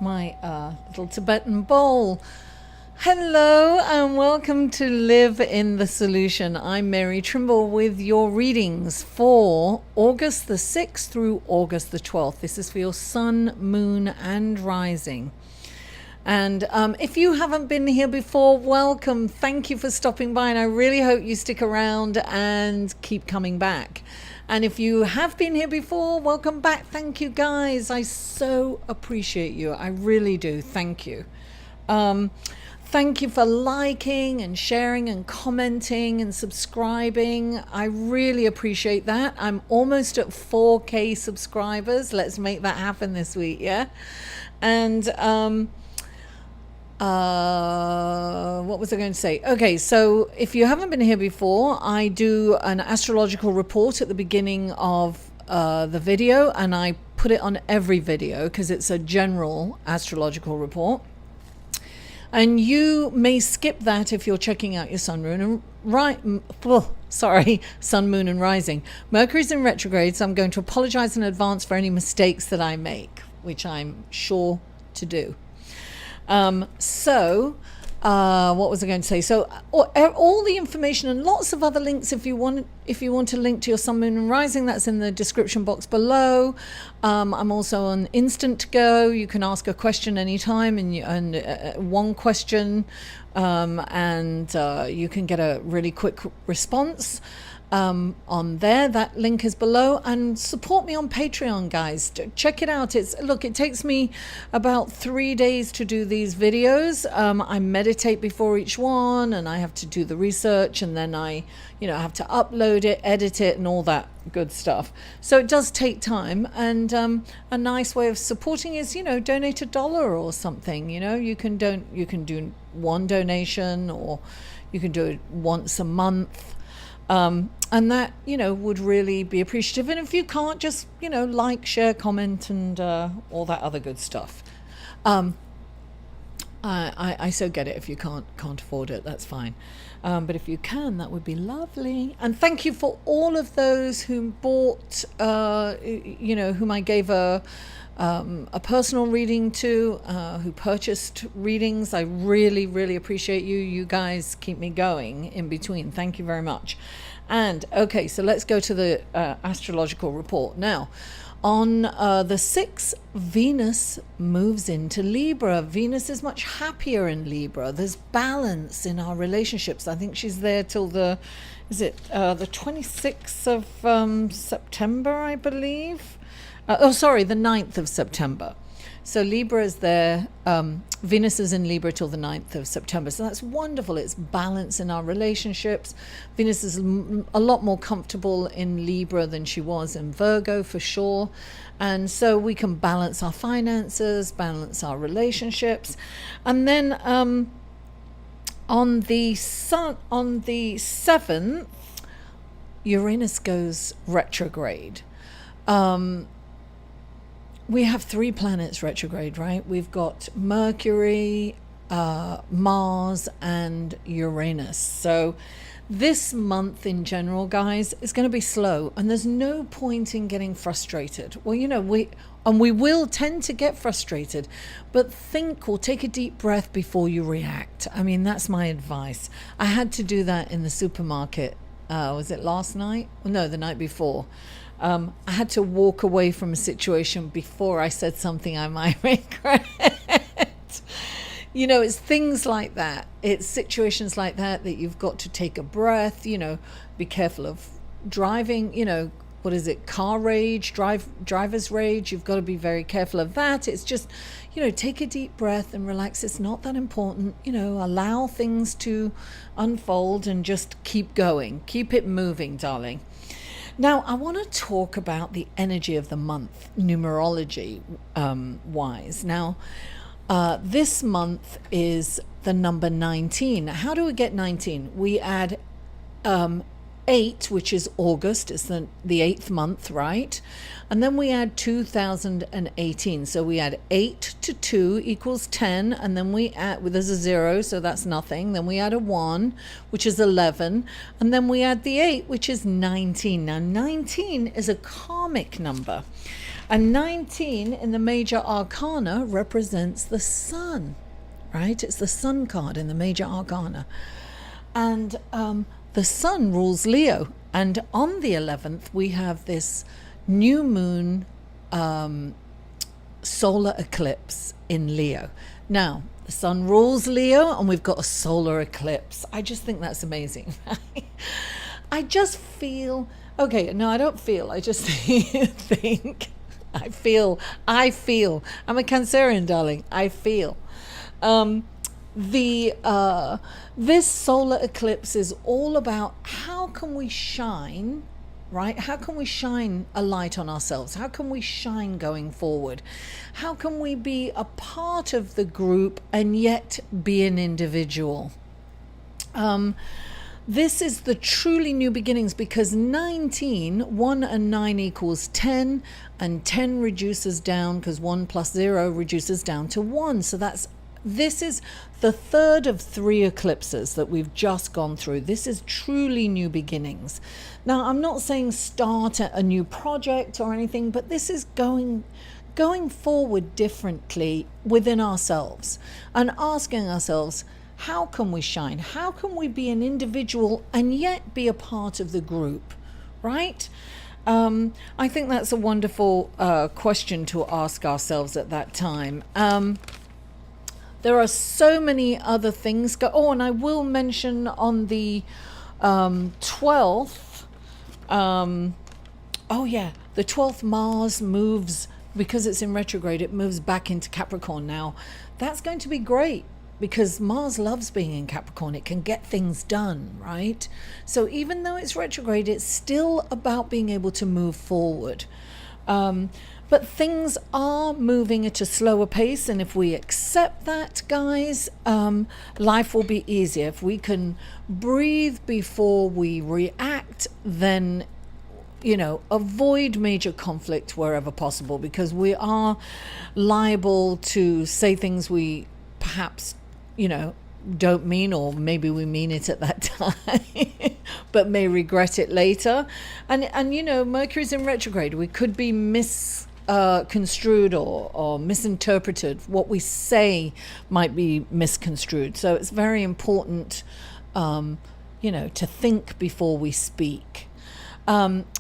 My little Tibetan bowl. Hello and welcome to Live in the Solution. I'm Mary Trimble with your readings for August the 6th through August the 12th. This is for your sun, moon and rising. And if you haven't been here before, welcome. Thank you for stopping by, and I really hope you stick around and keep coming back. And if you have been here before, welcome back. Thank you, guys. I so appreciate you. I really do. Thank you. Thank you for liking and sharing and commenting and subscribing. I really appreciate that. I'm almost at 4K subscribers. Let's make that happen this week, yeah? And what was I going to say? Okay, so if you haven't been here before, I do an astrological report at the beginning of the video, and I put it on every video because it's a general astrological report. And you may skip that if you're checking out your sun, moon, and sun, moon, and rising. Mercury's in retrograde, so I'm going to apologize in advance for any mistakes that I make, which I'm sure to do. What was I going to say? So all the information and lots of other links, if you want to link to your sun, moon and rising, that's in the description box below. I'm also on Instant Go. You can ask a question anytime, and one question, and you can get a really quick response. On there, that link is below, and support me on Patreon, guys. Check it out. It takes me about 3 days to do these videos. I meditate before each one, and I have to do the research, and then I have to upload it, edit it, and all that good stuff. So it does take time, and a nice way of supporting is donate $1 or something. You can do one donation, or you can do it once a month. And that, would really be appreciative. And if you can't, just, like, share, comment, and all that other good stuff. I so get it. If you can't afford it, that's fine. But if you can, that would be lovely. And thank you for all of those who bought, whom I gave a personal reading to, who purchased readings. I really, really appreciate you. You guys keep me going in between. Thank you very much. And okay, so let's go to the astrological report now. On the 6th, Venus moves into Libra. Venus is much happier in Libra. There's balance in our relationships. I think she's there till the 26th of September, I believe. The 9th of September. So Libra is there. Venus is in Libra till the 9th of September. So that's wonderful. It's balance in our relationships. Venus is a lot more comfortable in Libra than she was in Virgo, for sure. And so we can balance our finances, balance our relationships. And then on the 7th, Uranus goes retrograde. We have 3 planets retrograde, right? We've got Mercury, Mars, and Uranus. So this month in general, guys, is going to be slow, and there's no point in getting frustrated. Well, we will tend to get frustrated, but think or take a deep breath before you react. I mean, that's my advice. I had to do that in the supermarket. Was it last night? No, the night before. I had to walk away from a situation before I said something I might regret. It's things like that. It's situations like that you've got to take a breath, be careful of driving, what is it? Car rage, driver's rage. You've got to be very careful of that. It's just, take a deep breath and relax. It's not that important, allow things to unfold and just keep going. Keep it moving, darling. Now, I want to talk about the energy of the month, numerology wise. Now, this month is the number 19. How do we get 19? We add 8, which is August, it's the 8th month, right? And then we add 2018. So we add 8 to 2 equals 10, and then we add, well, there's a 0, so that's nothing. Then we add a 1, which is 11, and then we add the 8, which is 19. Now 19 is a karmic number, and 19 in the major arcana represents the sun, right? It's the sun card in the major arcana. And the sun rules Leo, and on the 11th we have this new moon solar eclipse in Leo. Now the sun rules Leo and we've got a solar eclipse. I just think that's amazing. I just feel, okay, no, I don't feel, I just think, I feel, I'm a Cancerian, darling, I feel. This solar eclipse is all about how can we shine, right? How can we shine a light on ourselves? How can we shine going forward? How can we be a part of the group and yet be an individual? This is the truly new beginnings, because 19, 1 and 9 equals 10, and 10 reduces down because 1 plus 0 reduces down to 1. So this is the third of 3 eclipses that we've just gone through. This is truly new beginnings. Now, I'm not saying start a new project or anything, but this is going forward differently within ourselves and asking ourselves, how can we shine? How can we be an individual and yet be a part of the group, right? I think that's a wonderful question to ask ourselves at that time. There are so many other things and I will mention on the 12th, the 12th Mars moves, because it's in retrograde, it moves back into Capricorn now. That's going to be great because Mars loves being in Capricorn. It can get things done, right? So even though it's retrograde, it's still about being able to move forward. But things are moving at a slower pace, and if we accept that, guys, life will be easier. If we can breathe before we react, then, avoid major conflict wherever possible, because we are liable to say things we perhaps, don't mean, or maybe we mean it at that time but may regret it later. And Mercury's in retrograde. We could be misconstrued or misinterpreted. What we say might be misconstrued. So it's very important to think before we speak.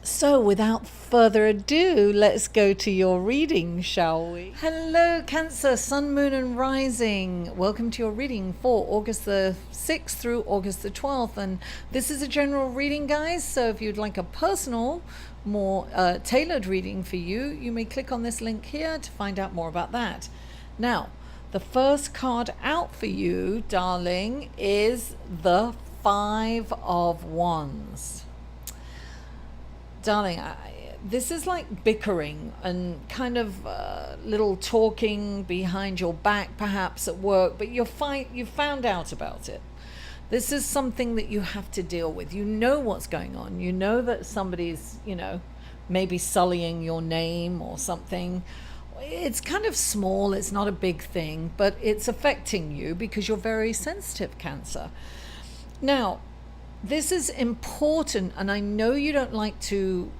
So without further ado, let's go to your reading, shall we? Hello, Cancer, Sun, Moon and Rising. Welcome to your reading for August the 6th through August the 12th. And this is a general reading, guys. So if you'd like a personal, more tailored reading for you, you may click on this link here to find out more about that. Now, the first card out for you, darling, is the 5 of Wands. Darling, this is like bickering and kind of little talking behind your back, perhaps at work, but you found out about it. This is something that you have to deal with. You know what's going on. You know that somebody's, maybe sullying your name or something. It's kind of small. It's not a big thing, but it's affecting you because you're very sensitive, Cancer. Now, this is important, and I know you don't like to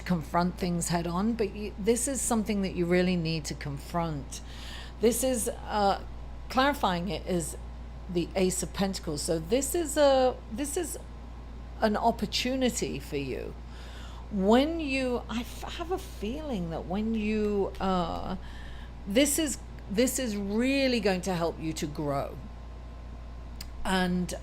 confront things head on, but this is something that you really need to confront. This is clarifying it is the Ace of Pentacles. So this is an opportunity for you. When you, I have a feeling that when you, this is really going to help you to grow. And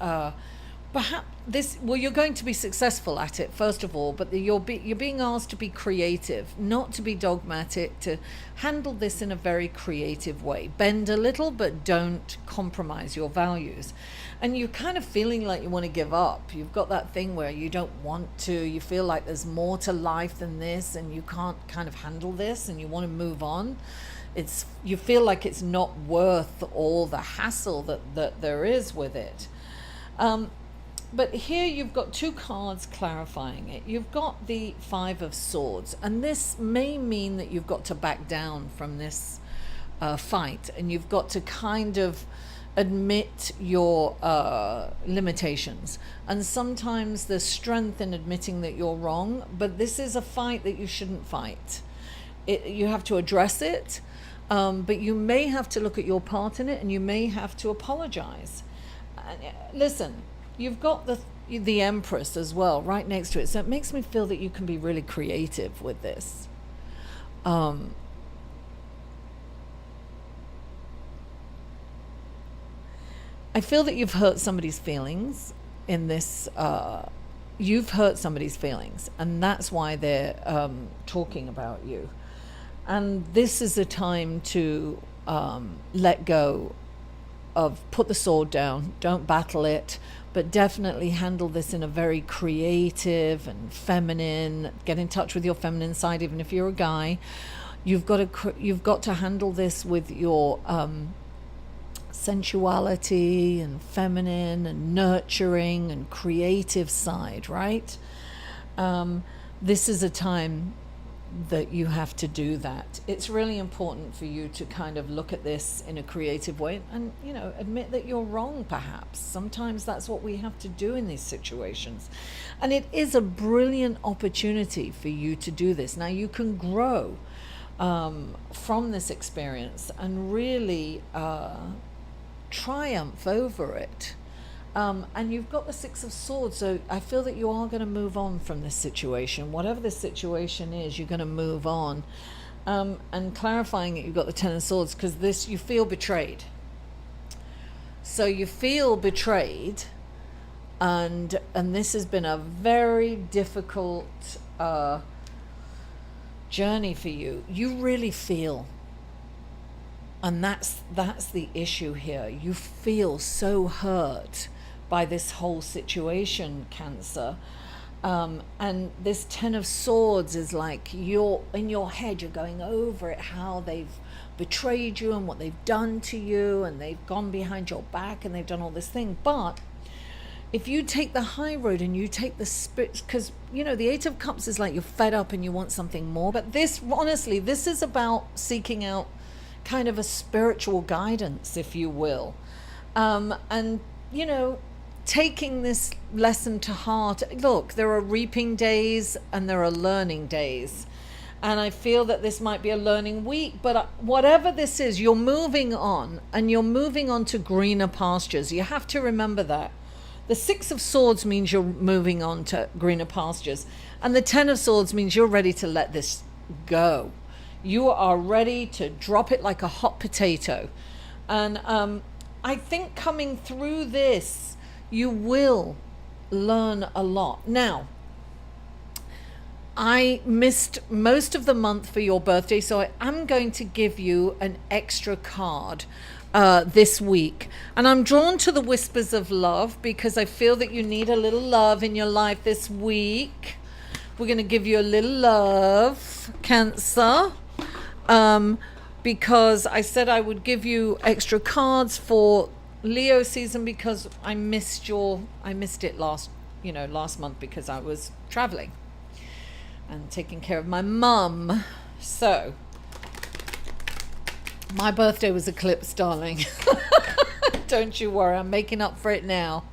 perhaps you're going to be successful at it, first of all, but you're being asked to be creative, not to be dogmatic, to handle this in a very creative way. Bend a little, but don't compromise your values. And you're kind of feeling like you want to give up. You've got that thing where you don't want to, you feel like there's more to life than this, and you can't kind of handle this, and you want to move on. You feel like it's not worth all the hassle that there is with it. but here you've got two cards clarifying it. You've got the Five of Swords, and this may mean that you've got to back down from this fight, and you've got to kind of admit your limitations. And sometimes there's strength in admitting that you're wrong, but this is a fight that you shouldn't fight. You have to address it, but you may have to look at your part in it, and you may have to apologize. Listen, you've got the Empress as well right next to it, so it makes me feel that you can be really creative with this. I feel that you've hurt somebody's feelings in this. You've hurt somebody's feelings, and that's why they're talking about you. And this is a time to let go of, put the sword down, don't battle it, but definitely handle this in a very creative and feminine, get in touch with your feminine side, even if you're a guy. You've got to handle this with your sensuality and feminine and nurturing and creative side, right? This is a time that you have to do that. It's really important for you to kind of look at this in a creative way and, admit that you're wrong, perhaps. Sometimes that's what we have to do in these situations. And it is a brilliant opportunity for you to do this. Now, you can grow from this experience and really triumph over it. And you've got the Six of Swords, so I feel that you are going to move on from this situation. Whatever this situation is, you're going to move on. And clarifying it, you've got the Ten of Swords, because this, you feel betrayed. So you feel betrayed, and this has been a very difficult journey for you. You really feel. And that's the issue here. You feel so hurt by this whole situation, Cancer. And this Ten of Swords is like, you're in your head, you're going over it, how they've betrayed you and what they've done to you, and they've gone behind your back and they've done all this thing. But if you take the high road and you take the spirit, because the Eight of Cups is like you're fed up and you want something more. But this, honestly, this is about seeking out kind of a spiritual guidance, if you will, and taking this lesson to heart. Look, there are reaping days and there are learning days, and I feel that this might be a learning week, but whatever this is, you're moving on, and you're moving on to greener pastures. You have to remember that. The Six of Swords means you're moving on to greener pastures, and the Ten of Swords means you're ready to let this go. You are ready to drop it like a hot potato. And I think coming through this, you will learn a lot. Now, I missed most of the month for your birthday, so I am going to give you an extra card this week. And I'm drawn to the Whispers of Love because I feel that you need a little love in your life this week. We're going to give you a little love, Cancer. Because I said I would give you extra cards for Leo season because I missed it last month because I was traveling and taking care of my mum. So my birthday was eclipsed, darling. Don't you worry, I'm making up for it now.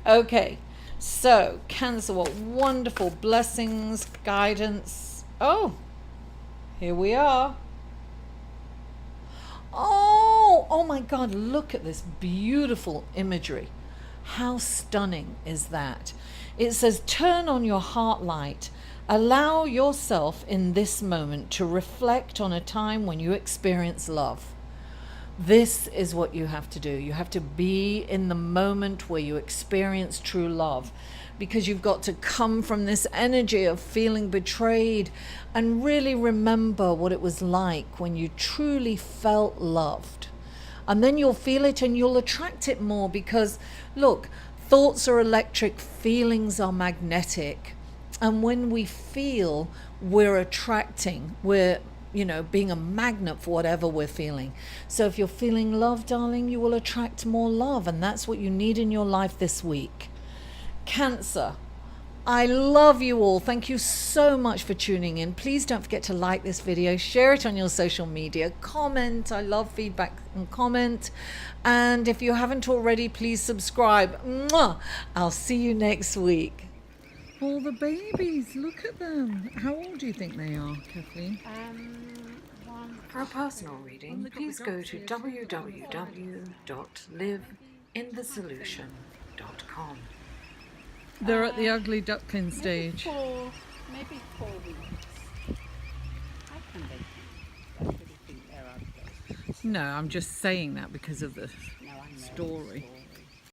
Okay, so Cancer, what wonderful blessings, guidance. Oh, here we are. Oh my God, look at this beautiful imagery. How stunning is that? It says, turn on your heart light. Allow yourself in this moment to reflect on a time when you experience love. This is what you have to do. You have to be in the moment where you experience true love, because you've got to come from this energy of feeling betrayed and really remember what it was like when you truly felt loved. And then you'll feel it and you'll attract it more, because look, thoughts are electric, feelings are magnetic. And when we feel, we're attracting, we're being a magnet for whatever we're feeling. So if you're feeling love, darling, you will attract more love. And that's what you need in your life this week. Cancer. I love you all. Thank you so much for tuning in. Please don't forget to like this video, share it on your social media, comment. I love feedback and comment. And if you haven't already, please subscribe. Mwah! I'll see you next week. All the babies, look at them. How old do you think they are, Kathleen? For a personal reading, please go to www.liveinthesolution.com. They're at the ugly duckling stage. Maybe 4 weeks. I can think they're ugly. No, I'm just saying that because of the No, I know. story.